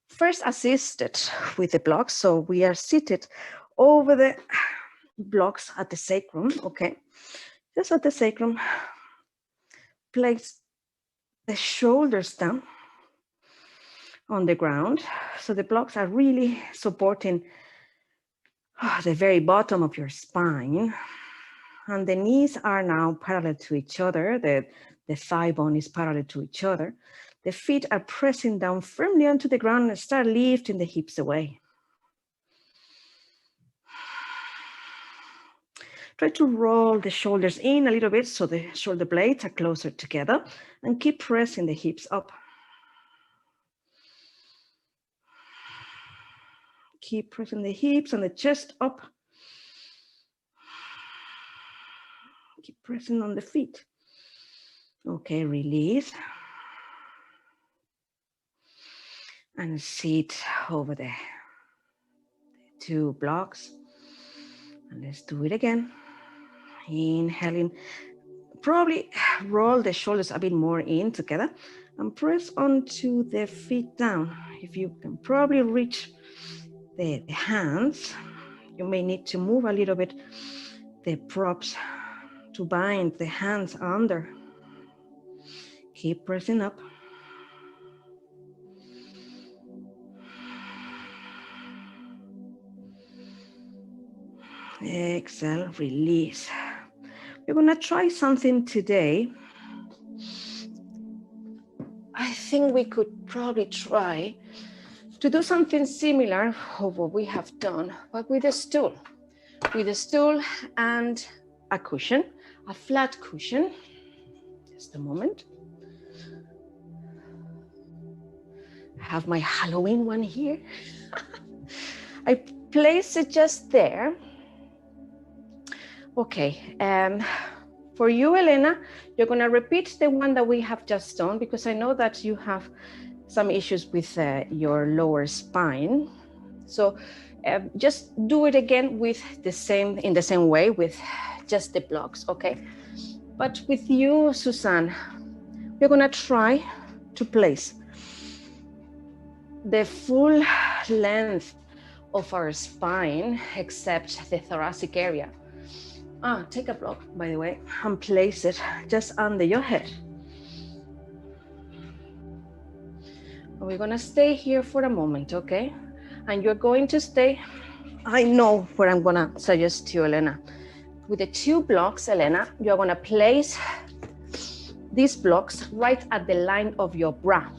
First assisted with the blocks. So we are seated over the blocks at the sacrum, okay? Just at the sacrum, place the shoulders down on the ground. So the blocks are really supporting the very bottom of your spine. And the knees are now parallel to each other. The thigh bone is parallel to each other. The feet are pressing down firmly onto the ground and start lifting the hips away. Try to roll the shoulders in a little bit so the shoulder blades are closer together and keep pressing the hips up. Keep pressing the hips and the chest up. Keep pressing on the feet. Okay, release. And sit over the two blocks. And let's do it again. Inhaling. Probably roll the shoulders a bit more in together and press onto the feet down. If you can probably reach the hands, you may need to move a little bit the props to bind the hands under. Keep pressing up. Exhale, release. We're gonna try something today. I think we could probably try to do something similar to what we have done, but with a stool. With a stool and a cushion, a flat cushion. Just a moment. I have my Halloween one here. I place it just there. Okay, for you, Elena, you're gonna repeat the one that we have just done because I know that you have some issues with your lower spine. So just do it again with in the same way with just the blocks, okay? But with you, Suzanne, we're gonna try to place the full length of our spine except the thoracic area. Take a block, by the way, and place it just under your head. And we're gonna stay here for a moment, okay? And you're going to stay, I know where I'm gonna suggest to you, Elena. With the 2 blocks, Elena, you're gonna place these blocks right at the line of your bra.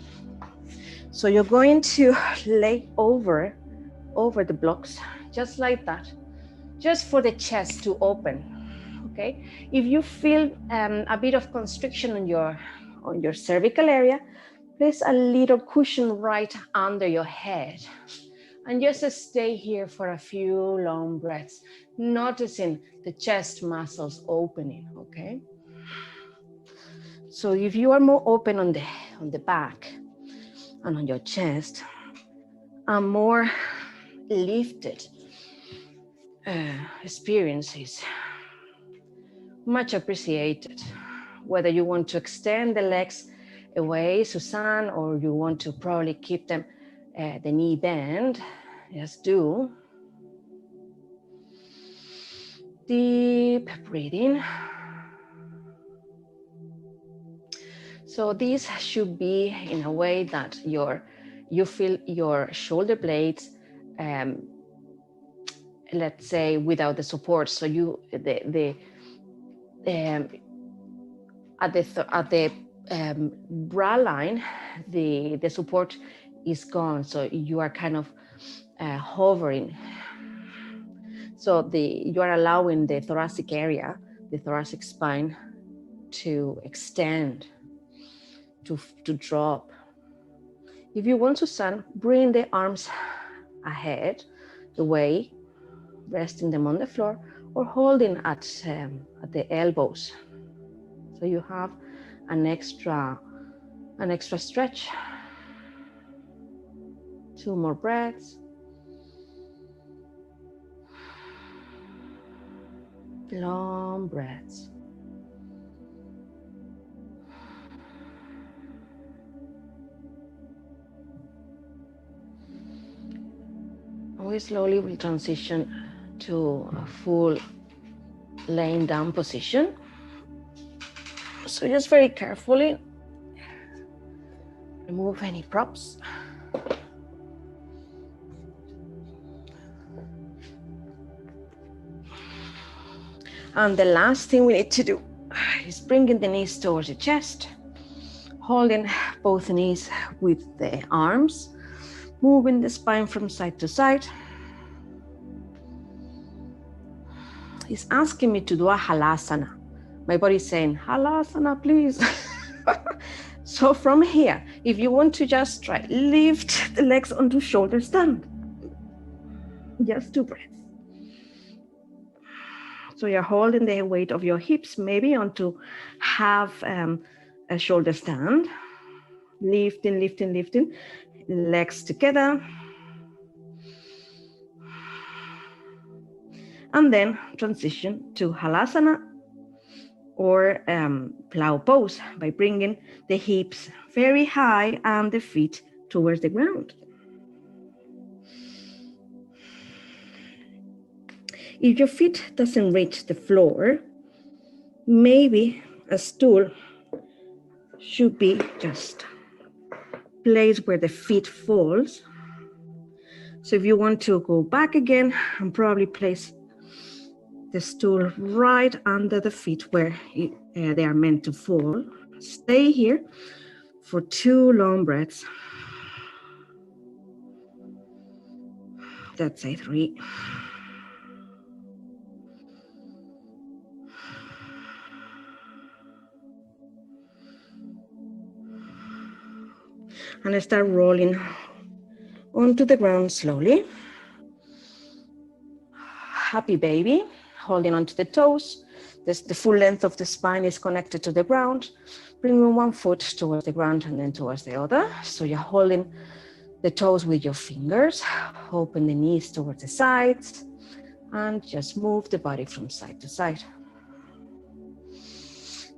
So you're going to lay over the blocks, just like that, just for the chest to open, okay? If you feel a bit of constriction on your cervical area, place a little cushion right under your head. And just stay here for a few long breaths, noticing the chest muscles opening, okay? So if you are more open on the back and on your chest, and more lifted experiences, much appreciated. Whether you want to extend the legs away, Suzanne, or you want to probably keep them the knee bend, just do. Deep breathing. So this should be in a way that you feel your shoulder blades, let's say, without the support. So you at the bra line, the support is gone. So you are kind of hovering. So you are allowing the thoracic area, the thoracic spine, to extend, to drop. If you want, Suzanne, bring the arms ahead, away, resting them on the floor, or holding at the elbows. So you have an extra stretch. 2 more breaths. Long breaths. And we slowly will transition to a full laying down position. So just very carefully remove any props. And the last thing we need to do is bringing the knees towards the chest, holding both knees with the arms, moving the spine from side to side. It's asking me to do a halasana. My body is saying, halasana, please. So from here, if you want to just try, lift the legs onto shoulder stand. Just 2 breaths. So you're holding the weight of your hips maybe onto half a shoulder stand. Lifting, lifting, lifting. Legs together. And then transition to halasana or plow pose by bringing the hips very high and the feet towards the ground. If your feet doesn't reach the floor, maybe a stool should be just placed where the feet falls. So if you want to go back again and probably place the stool right under the feet where they are meant to fall. Stay here for 2 long breaths. That's it, 3. And start rolling onto the ground slowly. Happy baby, holding onto the toes. The full length of the spine is connected to the ground. Bringing one foot towards the ground and then towards the other. So you're holding the toes with your fingers. Open the knees towards the sides and just move the body from side to side.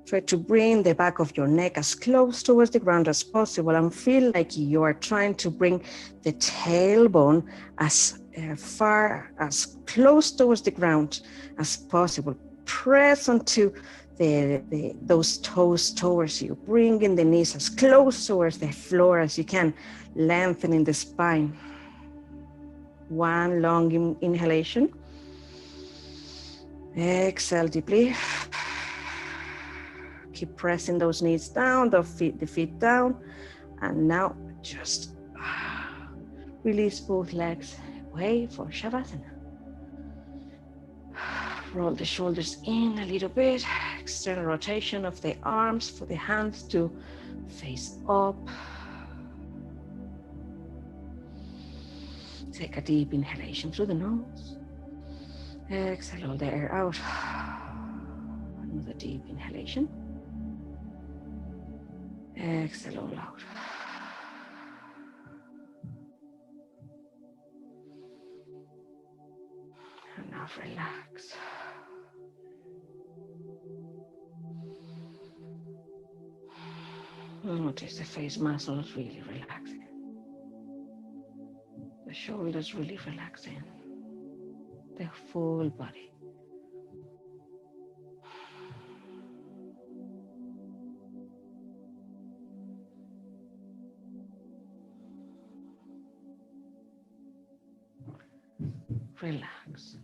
Try to bring the back of your neck as close towards the ground as possible and feel like you are trying to bring the tailbone as far, as close towards the ground as possible. Press onto those toes towards you, bringing the knees as close towards the floor as you can, lengthening the spine. One long inhalation. Exhale deeply. Keep pressing those knees down, the feet down. And now just release both legs away for Shavasana. Roll the shoulders in a little bit. External rotation of the arms for the hands to face up. Take a deep inhalation through the nose. Exhale all the air out. Another deep inhalation. Exhale all out. And now relax. Notice the face muscles really relaxing. The shoulders really relaxing. The full body. Relax.